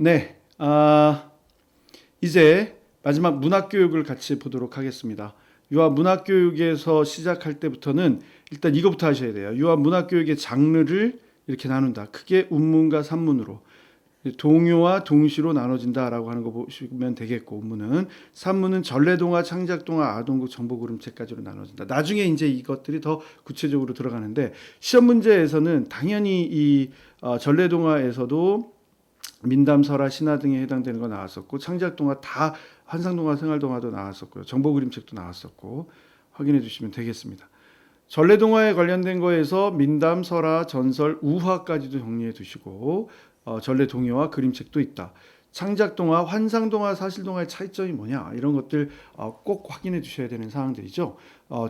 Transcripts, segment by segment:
네, 이제 마지막 문학교육을 같이 보도록 하겠습니다. 유아 문학교육에서 시작할 때부터는 일단 이거부터 하셔야 돼요. 유아 문학교육의 장르를 이렇게 나눈다. 크게 운문과 산문으로. 동요와 동시로 나눠진다라고 하는 거 보시면 되겠고, 운문은 산문은 전래동화, 창작동화, 아동국, 정보그림책까지로 나눠진다. 나중에 이제 이것들이 더 구체적으로 들어가는데 시험 문제에서는 당연히 이 전래동화에서도 민담설화, 신화 등에 해당되는 거 나왔었고, 창작동화 다 환상동화, 생활동화도 나왔었고요. 정보그림책도 나왔었고 확인해 주시면 되겠습니다. 전래동화에 관련된 거에서 민담, 설화, 전설, 우화까지도 정리해 두시고 전래동요와 그림책도 있다. 창작동화, 환상동화, 사실동화의 차이점이 뭐냐 이런 것들 꼭 확인해 주셔야 되는 사항들이죠.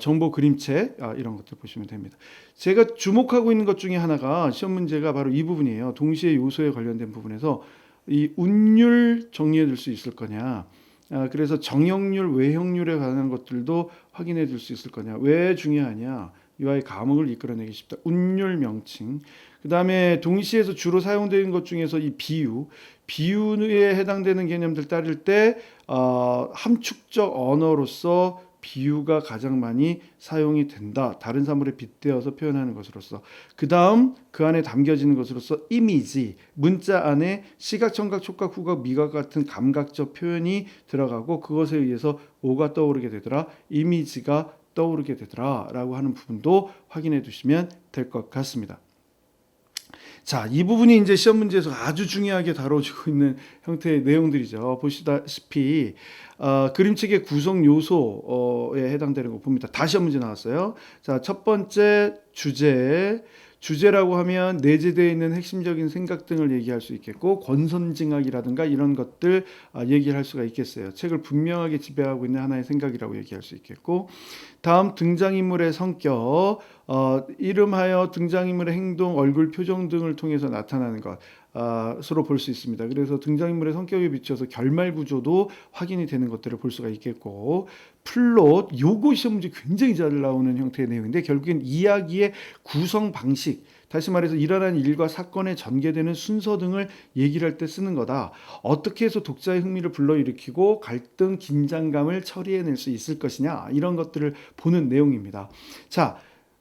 정보 그림책 이런 것들 보시면 됩니다. 제가 주목하고 있는 것 중에 하나가 시험 문제가 바로 이 부분이에요. 동시에 요소에 관련된 부분에서 이 운율 정리해 줄 수 있을 거냐. 그래서 정형률, 외형률에 관한 것들도 확인해 줄 수 있을 거냐. 왜 중요하냐. 유아의 감흥을 이끌어내기 쉽다. 운율 명칭. 그 다음에 동시에서 주로 사용되는 것 중에서 이 비유에 해당되는 개념들 따를 때 함축적 언어로서 비유가 가장 많이 사용이 된다. 다른 사물에 빗대어서 표현하는 것으로서. 그 다음 그 안에 담겨지는 것으로서 이미지, 문자 안에 시각, 청각, 촉각, 후각, 미각 같은 감각적 표현이 들어가고 그것에 의해서 뭐가 떠오르게 되더라? 이미지가 떠오르게 되더라 라고 하는 부분도 확인해 두시면 될 것 같습니다. 자, 이 부분이 이제 시험 문제에서 아주 중요하게 다뤄지고 있는 형태의 내용들이죠. 보시다시피 그림책의 구성 요소에 해당되는 거 봅니다. 다 시험 문제 나왔어요. 자, 첫 번째 주제라고 하면 내재되어 있는 핵심적인 생각 등을 얘기할 수 있겠고 권선징악이라든가 이런 것들 얘기를 할 수가 있겠어요. 책을 분명하게 지배하고 있는 하나의 생각이라고 얘기할 수 있겠고, 다음 등장인물의 성격, 이름하여 등장인물의 행동, 얼굴, 표정 등을 통해서 나타나는 것 서로 볼 수 있습니다. 그래서 등장인물의 성격에 비춰서 결말 구조도 확인이 되는 것들을 볼 수가 있겠고, 플롯, 요거 시험 문제 굉장히 잘 나오는 형태의 내용인데 결국엔 이야기의 구성 방식, 다시 말해서 일어난 일과 사건에 전개되는 순서 등을 얘기를 할 때 쓰는 거다. 어떻게 해서 독자의 흥미를 불러일으키고 갈등, 긴장감을 처리해낼 수 있을 것이냐 이런 것들을 보는 내용입니다. 자,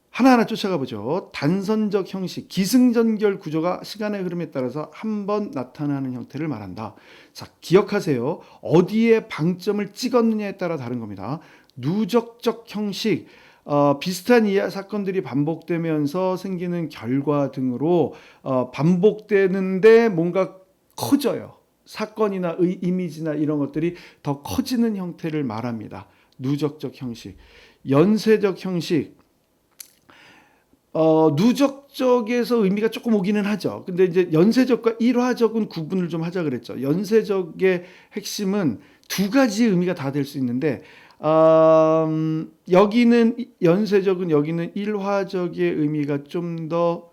하나하나 쫓아가 보죠. 단선적 형식, 기승전결 구조가 시간의 흐름에 따라서 한 번 나타나는 형태를 말한다. 자, 기억하세요. 어디에 방점을 찍었느냐에 따라 다른 겁니다. 누적적 형식, 비슷한 사건들이 반복되면서 생기는 결과 등으로 반복되는데 뭔가 커져요. 사건이나 이미지나 이런 것들이 더 커지는 형태를 말합니다. 누적적 형식. 연쇄적 형식, 누적적에서 의미가 조금 오기는 하죠. 근데 이제 연쇄적과 일화적은 구분을 좀 하자 그랬죠. 연쇄적의 핵심은 두 가지 의미가 다 될 수 있는데, 여기는 연쇄적은 여기는 일화적의 의미가 좀 더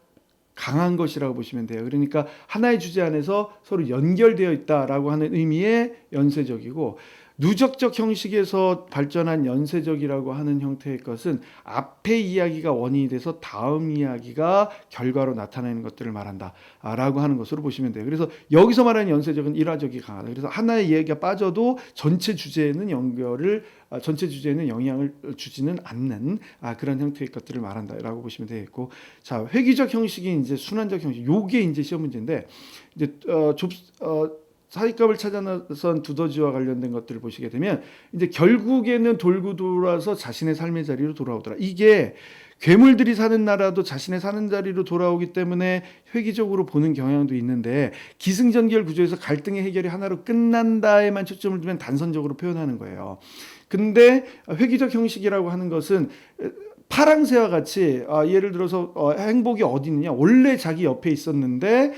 강한 것이라고 보시면 돼요. 그러니까 하나의 주제 안에서 서로 연결되어 있다라고 하는 의미의 연쇄적이고, 누적적 형식에서 발전한 연쇄적이라고 하는 형태의 것은 앞의 이야기가 원인이 돼서 다음 이야기가 결과로 나타나는 것들을 말한다 라고 하는 것으로 보시면 돼요. 그래서 여기서 말하는 연쇄적은 일화적이 강하다. 그래서 하나의 이야기가 빠져도 전체 주제에는 영향을 주지는 않는 그런 형태의 것들을 말한다라고 보시면 되겠고, 자, 획기적 형식이 이제 순환적 형식, 요게 이제 시험 문제인데, 이제 사익감을 찾아 나선 두더지와 관련된 것들을 보시게 되면 이제 결국에는 돌고 돌아서 자신의 삶의 자리로 돌아오더라. 이게 괴물들이 사는 나라도 자신의 사는 자리로 돌아오기 때문에 획기적으로 보는 경향도 있는데, 기승전결 구조에서 갈등의 해결이 하나로 끝난다에만 초점을 두면 단선적으로 표현하는 거예요. 근데 획기적 형식이라고 하는 것은 파랑새와 같이 예를 들어서 행복이 어디 있느냐, 원래 자기 옆에 있었는데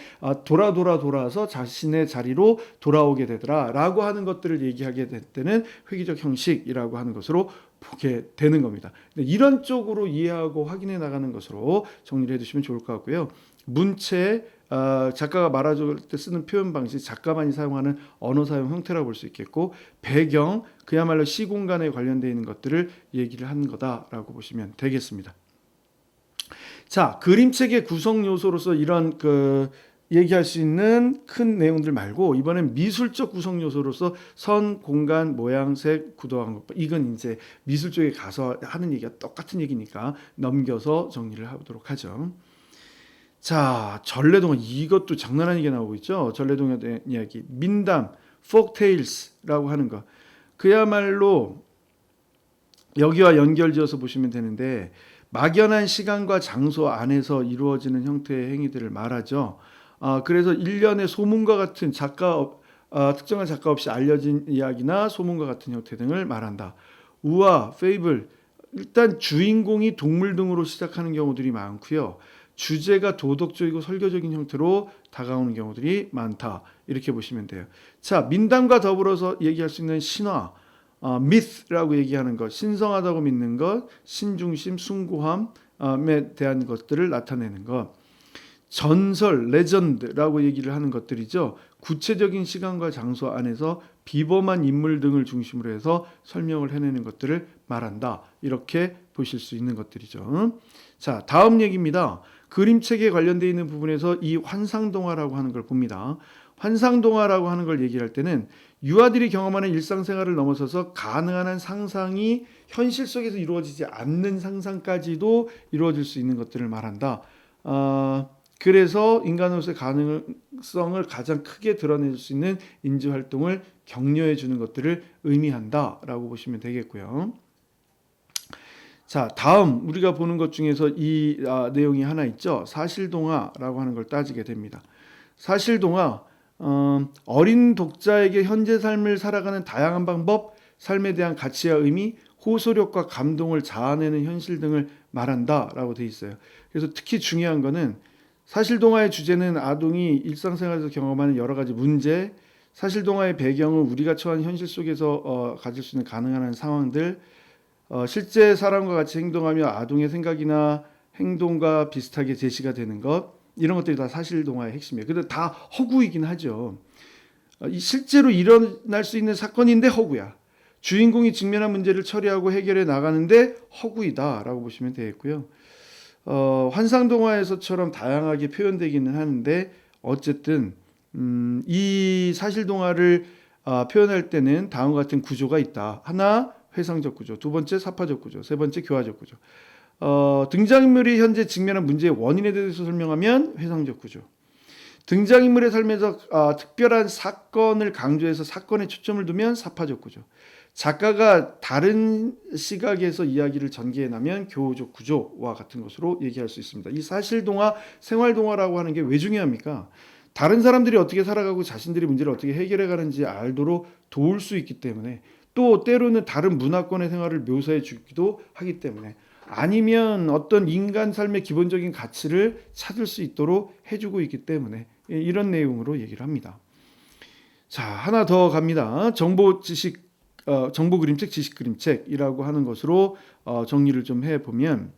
돌아서 자신의 자리로 돌아오게 되더라 라고 하는 것들을 얘기하게 될 때는 획기적 형식이라고 하는 것으로 보게 되는 겁니다. 이런 쪽으로 이해하고 확인해 나가는 것으로 정리를 해두시면 좋을 것 같고요. 문체, 작가가 말할 때 쓰는 표현 방식, 작가만이 사용하는 언어 사용 형태라고 볼 수 있겠고, 배경, 그야말로 시공간에 관련되어 있는 것들을 얘기를 하는 거다라고 보시면 되겠습니다. 자, 그림책의 구성 요소로서 이런 얘기할 수 있는 큰 내용들 말고 이번엔 미술적 구성 요소로서 선, 공간, 모양, 색, 구도한 것, 이건 이제 미술 쪽에 가서 하는 얘기가 똑같은 얘기니까 넘겨서 정리를 하도록 하죠. 자, 전래동화, 이것도 장난 아니게 나오고 있죠. 전래동화 이야기, 민담, folktales,라고 하는 거, 그야말로 여기와 연결지어서 보시면 되는데, 막연한 시간과 장소 안에서 이루어지는 형태의 행위들을 말하죠. 그래서 일련의 소문과 같은 특정한 작가 없이 알려진 이야기나 소문과 같은 형태 등을 말한다. 우화, 페이블, 일단 주인공이 동물 등으로 시작하는 경우들이 많고요. 주제가 도덕적이고 설교적인 형태로 다가오는 경우들이 많다. 이렇게 보시면 돼요. 자, 민담과 더불어서 얘기할 수 있는 신화, myth라고 얘기하는 것, 신성하다고 믿는 것, 신중심, 숭고함에 대한 것들을 나타내는 것, 전설, 레전드라고 얘기를 하는 것들이죠. 구체적인 시간과 장소 안에서 비범한 인물 등을 중심으로 해서 설명을 해내는 것들을 말한다. 이렇게 보실 수 있는 것들이죠. 자, 다음 얘기입니다. 그림책에 관련되어 있는 부분에서 이 환상동화라고 하는 걸 봅니다. 환상동화라고 하는 걸 얘기할 때는 유아들이 경험하는 일상생활을 넘어서서 가능한 한 상상이 현실 속에서 이루어지지 않는 상상까지도 이루어질 수 있는 것들을 말한다. 그래서 인간으로서의 가능성을 가장 크게 드러낼 수 있는 인지활동을 격려해 주는 것들을 의미한다라고 보시면 되겠고요. 자, 다음 우리가 보는 것 중에서 이 내용이 하나 있죠. 사실동화라고 하는 걸 따지게 됩니다. 사실동화, 어린 독자에게 현재 삶을 살아가는 다양한 방법, 삶에 대한 가치와 의미, 호소력과 감동을 자아내는 현실 등을 말한다라고 돼 있어요. 그래서 특히 중요한 거는 사실동화의 주제는 아동이 일상생활에서 경험하는 여러 가지 문제, 사실동화의 배경은 우리가 처한 현실 속에서 가질 수 있는 가능한 한 상황들, 실제 사람과 같이 행동하며 아동의 생각이나 행동과 비슷하게 제시가 되는 것, 이런 것들이 다 사실동화의 핵심이에요. 근데 다 허구이긴 하죠. 실제로 일어날 수 있는 사건인데 허구야. 주인공이 직면한 문제를 처리하고 해결해 나가는데 허구이다라고 보시면 되겠고요. 환상동화에서처럼 다양하게 표현되기는 하는데 어쨌든 이 사실동화를 표현할 때는 다음과 같은 구조가 있다. 하나, 회상적 구조, 두 번째 사파적 구조, 세 번째 교화적 구조. 등장인물이 현재 직면한 문제의 원인에 대해서 설명하면 회상적 구조. 등장인물의 삶에서 특별한 사건을 강조해서 사건에 초점을 두면 사파적 구조. 작가가 다른 시각에서 이야기를 전개해내면 교우적 구조와 같은 것으로 얘기할 수 있습니다. 이 사실동화, 생활동화라고 하는 게 왜 중요합니까? 다른 사람들이 어떻게 살아가고 자신들이 문제를 어떻게 해결해가는지 알도록 도울 수 있기 때문에, 또 때로는 다른 문화권의 생활을 묘사해 주기도 하기 때문에, 아니면 어떤 인간 삶의 기본적인 가치를 찾을 수 있도록 해주고 있기 때문에 이런 내용으로 얘기를 합니다. 자, 하나 더 갑니다. 정보 그림책, 지식 그림책이라고 하는 것으로 정리를 좀 해보면,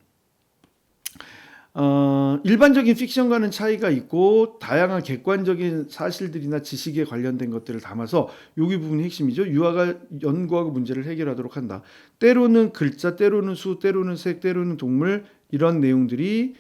일반적인 픽션과는 차이가 있고 다양한 객관적인 사실들이나 지식에 관련된 것들을 담아서 여기 부분이 핵심이죠. 유아가 연구하고 문제를 해결하도록 한다. 때로는 글자, 때로는 수, 때로는 색, 때로는 동물, 이런 내용들이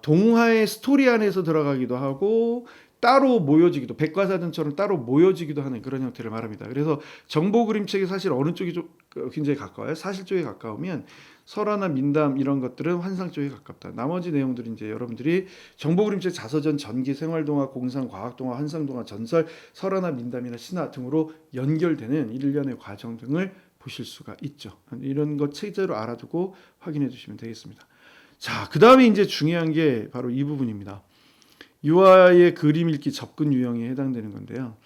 동화의 스토리 안에서 들어가기도 하고 따로 모여지기도, 백과사전처럼 따로 모여지기도 하는 그런 형태를 말합니다. 그래서 정보 그림책이 사실 어느 쪽이 좀 굉장히 가까워요? 사실 쪽에 가까우면 설화나 민담 이런 것들은 환상 쪽에 가깝다. 나머지 내용들은 이제 여러분들이 정보 그림책, 자서전, 전기, 생활동화, 공상, 과학동화, 환상동화, 전설, 설화나 민담이나 신화 등으로 연결되는 일련의 과정 등을 보실 수가 있죠. 이런 것 체제로 알아두고 확인해 주시면 되겠습니다. 자, 그 다음에 이제 중요한 게 바로 이 부분입니다. 유아의 그림 읽기 접근 유형에 해당되는 건데요.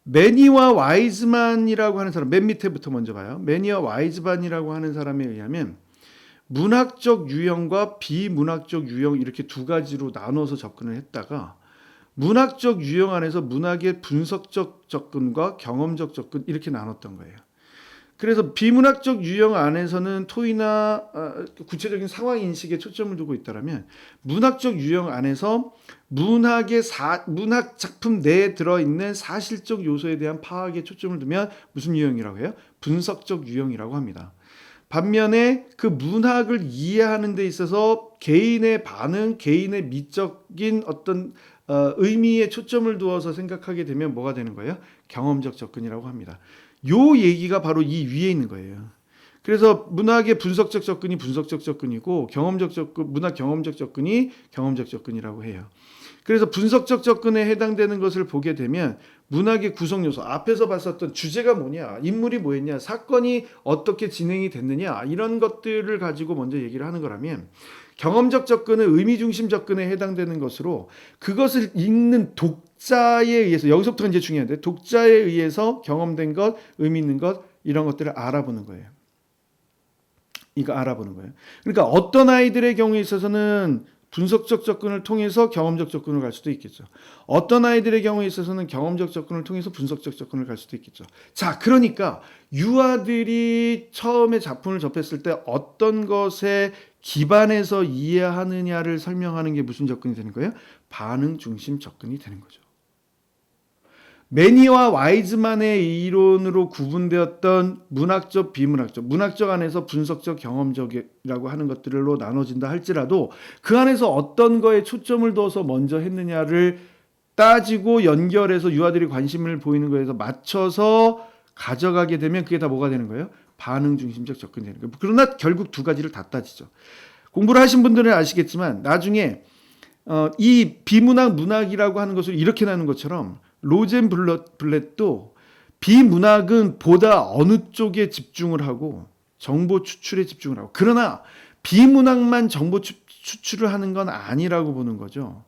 매니와 와이즈만이라고 하는 사람, 맨 밑에부터 먼저 봐요. 매니와 와이즈만이라고 하는 사람에 의하면 문학적 유형과 비문학적 유형, 이렇게 두 가지로 나눠서 접근을 했다가 문학적 유형 안에서 문학의 분석적 접근과 경험적 접근, 이렇게 나눴던 거예요. 그래서 비문학적 유형 안에서는 토의나 구체적인 상황 인식에 초점을 두고 있다면, 문학적 유형 안에서 문학 작품 내에 들어있는 사실적 요소에 대한 파악에 초점을 두면 무슨 유형이라고 해요? 분석적 유형이라고 합니다. 반면에 그 문학을 이해하는 데 있어서 개인의 반응, 개인의 미적인 어떤 의미에 초점을 두어서 생각하게 되면 뭐가 되는 거예요? 경험적 접근이라고 합니다. 요 얘기가 바로 이 위에 있는 거예요. 그래서 문학의 분석적 접근이 분석적 접근이고 경험적 접근, 문학 경험적 접근이 경험적 접근이라고 해요. 그래서 분석적 접근에 해당되는 것을 보게 되면 문학의 구성 요소, 앞에서 봤었던 주제가 뭐냐, 인물이 뭐였냐, 사건이 어떻게 진행이 됐느냐, 이런 것들을 가지고 먼저 얘기를 하는 거라면, 경험적 접근은 의미 중심 접근에 해당되는 것으로 그것을 읽는 독자에 의해서, 여기서부터 이제 중요한데, 독자에 의해서 경험된 것, 의미 있는 것, 이런 것들을 알아보는 거예요. 이거 알아보는 거예요. 그러니까 어떤 아이들의 경우에 있어서는 분석적 접근을 통해서 경험적 접근을 갈 수도 있겠죠. 어떤 아이들의 경우에 있어서는 경험적 접근을 통해서 분석적 접근을 갈 수도 있겠죠. 자, 그러니까 유아들이 처음에 작품을 접했을 때 어떤 것에 기반해서 이해하느냐를 설명하는 게 무슨 접근이 되는 거예요? 반응 중심 접근이 되는 거죠. 매니와 와이즈만의 이론으로 구분되었던 문학적, 비문학적, 문학적 안에서 분석적, 경험적이라고 하는 것들로 나눠진다 할지라도 그 안에서 어떤 거에 초점을 둬서 먼저 했느냐를 따지고 연결해서 유아들이 관심을 보이는 거에서 맞춰서 가져가게 되면 그게 다 뭐가 되는 거예요? 반응 중심적 접근이 되는 거예요. 그러나 결국 두 가지를 다 따지죠. 공부를 하신 분들은 아시겠지만 나중에 이 비문학 문학이라고 하는 것을 이렇게 나누는 것처럼 로젠블렛도 비문학은 보다 어느 쪽에 집중을 하고 정보 추출에 집중을 하고, 그러나 비문학만 정보 추출을 하는 건 아니라고 보는 거죠.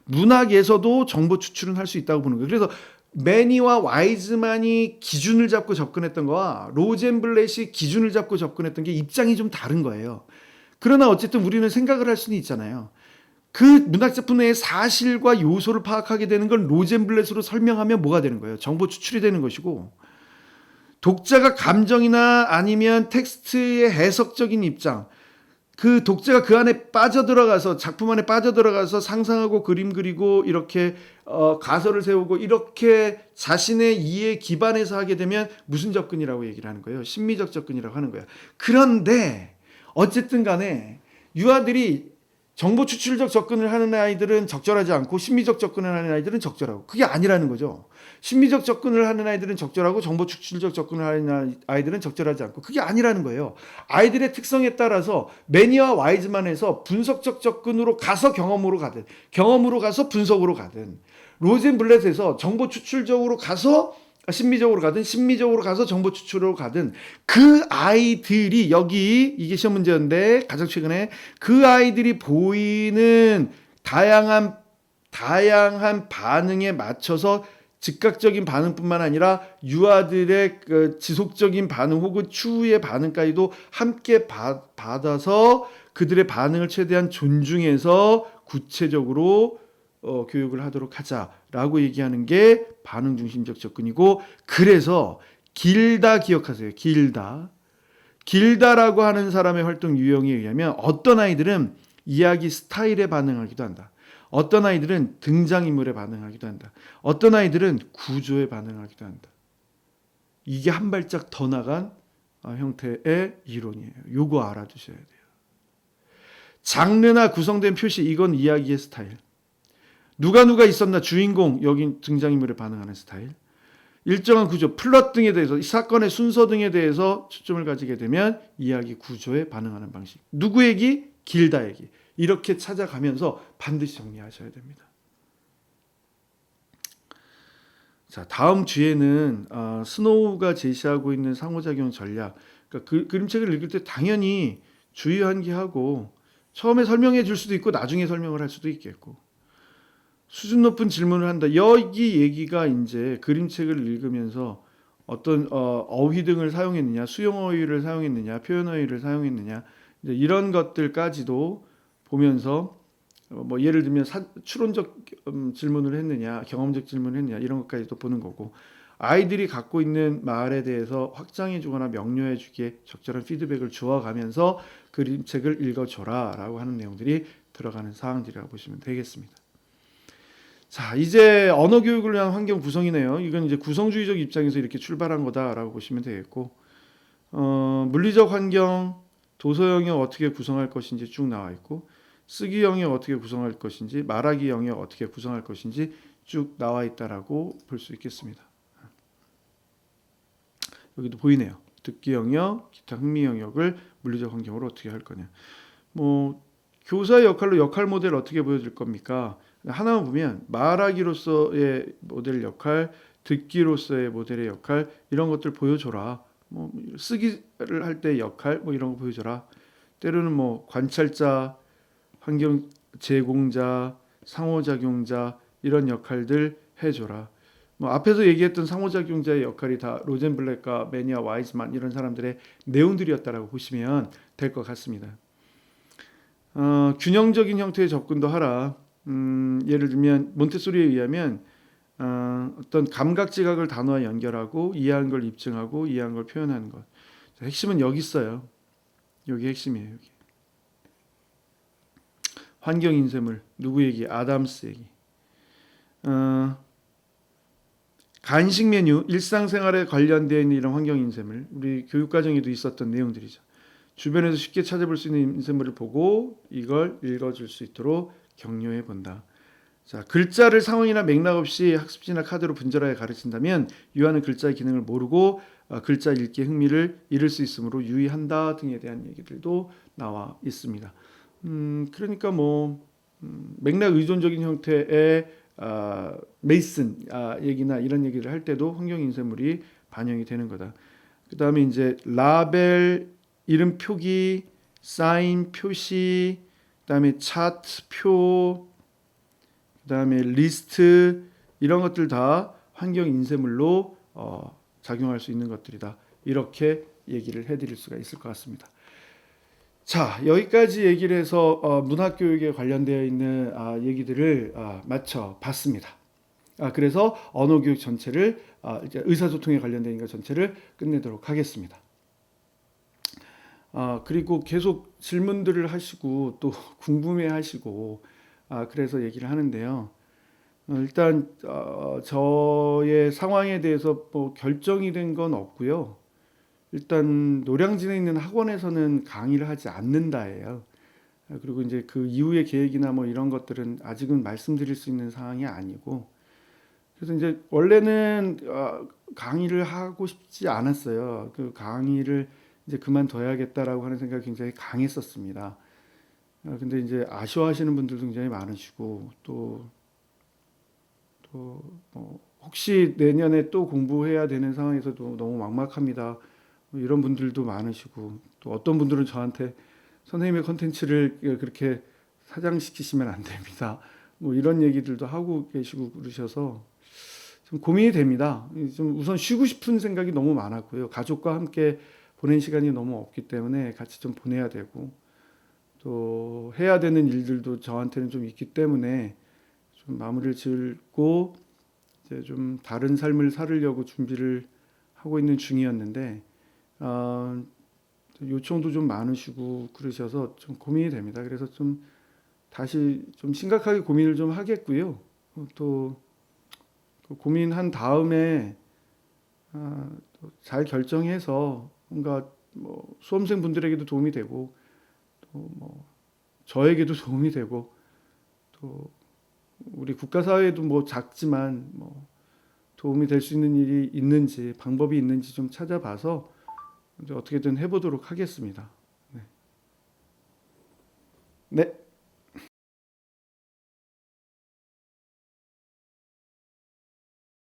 문학에서도 정보 추출은 할 수 있다고 보는 거예요. 그래서 매니와 와이즈만이 기준을 잡고 접근했던 거와 로젠블렛이 기준을 잡고 접근했던 게 입장이 좀 다른 거예요. 그러나 어쨌든 우리는 생각을 할 수는 있잖아요. 그 문학 작품 내의 사실과 요소를 파악하게 되는 건 로젠블렛으로 설명하면 뭐가 되는 거예요? 정보 추출이 되는 것이고, 독자가 감정이나 아니면 텍스트의 해석적인 입장, 그 독자가 그 안에 빠져들어가서, 작품 안에 빠져들어가서 상상하고 그림 그리고 이렇게 가설을 세우고 이렇게 자신의 이해에 기반해서 하게 되면 무슨 접근이라고 얘기를 하는 거예요? 심미적 접근이라고 하는 거예요. 그런데 어쨌든 간에 유아들이 정보 추출적 접근을 하는 아이들은 적절하지 않고 심미적 접근을 하는 아이들은 적절하고, 그게 아니라는 거죠. 심미적 접근을 하는 아이들은 적절하고 정보 추출적 접근을 하는 아이들은 적절하지 않고, 그게 아니라는 거예요. 아이들의 특성에 따라서 매니와 와이즈만에서 분석적 접근으로 가서 경험으로 가든, 경험으로 가서 분석으로 가든, 로젠블렛에서 정보 추출적으로 가서 심미적으로 가든 심미적으로 가서 정보 추출로 가든, 그 아이들이, 여기 이게 시험 문제인데 가장 최근에 그 아이들이 보이는 다양한 반응에 맞춰서 즉각적인 반응뿐만 아니라 유아들의 그 지속적인 반응 혹은 추후의 반응까지도 함께 받아서 그들의 반응을 최대한 존중해서 구체적으로 교육을 하도록 하자라고 얘기하는 게 반응 중심적 접근이고, 그래서 길다 기억하세요. 길다라고 하는 사람의 활동 유형에 의하면 어떤 아이들은 이야기 스타일에 반응하기도 한다. 어떤 아이들은 등장인물에 반응하기도 한다. 어떤 아이들은 구조에 반응하기도 한다. 이게 한 발짝 더 나간 형태의 이론이에요. 요거 알아두셔야 돼요. 장르나 구성된 표시, 이건 이야기의 스타일. 누가 있었나, 주인공, 여긴 등장인물에 반응하는 스타일. 일정한 구조, 플롯 등에 대해서, 사건의 순서 등에 대해서 초점을 가지게 되면 이야기 구조에 반응하는 방식. 누구 얘기? 길다 얘기. 이렇게 찾아가면서 반드시 정리하셔야 됩니다. 자, 다음 주에는 스노우가 제시하고 있는 상호작용 전략. 그러니까 그림책을 읽을 때 당연히 주의한기하고 처음에 설명해 줄 수도 있고 나중에 설명을 할 수도 있겠고, 수준 높은 질문을 한다. 여기 얘기가 이제 그림책을 읽으면서 어떤 어휘 등을 사용했느냐, 수용 어휘를 사용했느냐, 표현 어휘를 사용했느냐, 이제 이런 것들까지도 보면서 뭐 예를 들면 추론적 질문을 했느냐, 경험적 질문을 했느냐, 이런 것까지도 보는 거고, 아이들이 갖고 있는 말에 대해서 확장해 주거나 명료해 주기에 적절한 피드백을 주어가면서 그림책을 읽어줘라라고 하는 내용들이 들어가는 사항들이라고 보시면 되겠습니다. 자, 이제 언어 교육을 위한 환경 구성이네요. 이건 이제 구성주의적 입장에서 이렇게 출발한 거다라고 보시면 되겠고, 물리적 환경, 도서 영역 어떻게 구성할 것인지 쭉 나와 있고, 쓰기 영역 어떻게 구성할 것인지, 말하기 영역 어떻게 구성할 것인지 쭉 나와 있다라고 볼 수 있겠습니다. 여기도 보이네요. 듣기 영역, 기타 흥미 영역을 물리적 환경으로 어떻게 할 거냐. 뭐 교사의 역할로 역할 모델 어떻게 보여줄 겁니까? 하나만 보면 말하기로서의 모델 역할, 듣기로서의 모델의 역할 이런 것들 보여줘라. 뭐 쓰기를 할 때 역할 뭐 이런 거 보여줘라. 때로는 뭐 관찰자, 환경 제공자, 상호작용자 이런 역할들 해줘라. 뭐 앞에서 얘기했던 상호작용자의 역할이 다 로젠블랙과 매니아 와이즈만 이런 사람들의 내용들이었다라고 보시면 될 것 같습니다. 균형적인 형태의 접근도 하라. 예를 들면 몬테소리에 의하면 어떤 감각 지각을 단어와 연결하고 이해한 걸 입증하고 이해한 걸 표현하는 것. 핵심은 여기 있어요. 여기 핵심이에요. 여기. 환경 인쇄물 누구 얘기? 아담스 얘기. 간식 메뉴 일상생활에 관련되어 있는 이런 환경 인쇄물 우리 교육과정에도 있었던 내용들이죠. 주변에서 쉽게 찾아볼 수 있는 인쇄물을 보고 이걸 읽어줄 수 있도록 격려해 본다. 자, 글자를 상황이나 맥락 없이 학습지나 카드로 분절하여 가르친다면 유아는 글자의 기능을 모르고 글자 읽기의 흥미를 잃을 수 있으므로 유의한다 등에 대한 얘기들도 나와 있습니다. 그러니까 뭐 맥락 의존적인 형태의 메이슨 얘기나 이런 얘기를 할 때도 환경 인쇄물이 반영이 되는 거다. 그 다음에 이제 라벨, 이름 표기, 사인, 표시, 그 다음에 차트, 표, 그 다음에 리스트 이런 것들 다 환경 인쇄물로 작용할 수 있는 것들이다. 이렇게 얘기를 해드릴 수가 있을 것 같습니다. 자, 여기까지 얘기를 해서 문학교육에 관련되어 있는 얘기들을 마쳐 봤습니다. 그래서 언어교육 전체를 이제 의사소통에 관련된 것 전체를 끝내도록 하겠습니다. 그리고 계속 질문들을 하시고 또 궁금해하시고 그래서 얘기를 하는데요. 일단 저의 상황에 대해서 뭐 결정이 된 건 없고요. 일단 노량진에 있는 학원에서는 강의를 하지 않는다예요. 그리고 이제 그 이후의 계획이나 뭐 이런 것들은 아직은 말씀드릴 수 있는 상황이 아니고, 그래서 이제 원래는 강의를 하고 싶지 않았어요. 그 강의를 이제 그만둬야겠다라고 하는 생각이 굉장히 강했었습니다. 근데 이제 아쉬워하시는 분들도 굉장히 많으시고 뭐 혹시 내년에 또 공부해야 되는 상황에서도 너무 막막합니다. 뭐 이런 분들도 많으시고 또 어떤 분들은 저한테 선생님의 컨텐츠를 그렇게 사장시키시면 안 됩니다. 뭐 이런 얘기들도 하고 계시고 그러셔서 좀 고민이 됩니다. 좀 우선 쉬고 싶은 생각이 너무 많았고요. 가족과 함께 보낸 시간이 너무 없기 때문에 같이 좀 보내야 되고 또 해야 되는 일들도 저한테는 좀 있기 때문에 좀 마무리를 짓고 이제 좀 다른 삶을 살으려고 준비를 하고 있는 중이었는데 요청도 좀 많으시고 그러셔서 좀 고민이 됩니다. 그래서 좀 다시 좀 심각하게 고민을 좀 하겠고요. 또 고민한 다음에 잘 결정해서 뭔가 뭐 수험생 분들에게도 도움이 되고 또 뭐 저에게도 도움이 되고 또 우리 국가 사회에도 뭐 작지만 뭐 도움이 될 수 있는 일이 있는지 방법이 있는지 좀 찾아봐서 이제 어떻게든 해보도록 하겠습니다. 네. 네.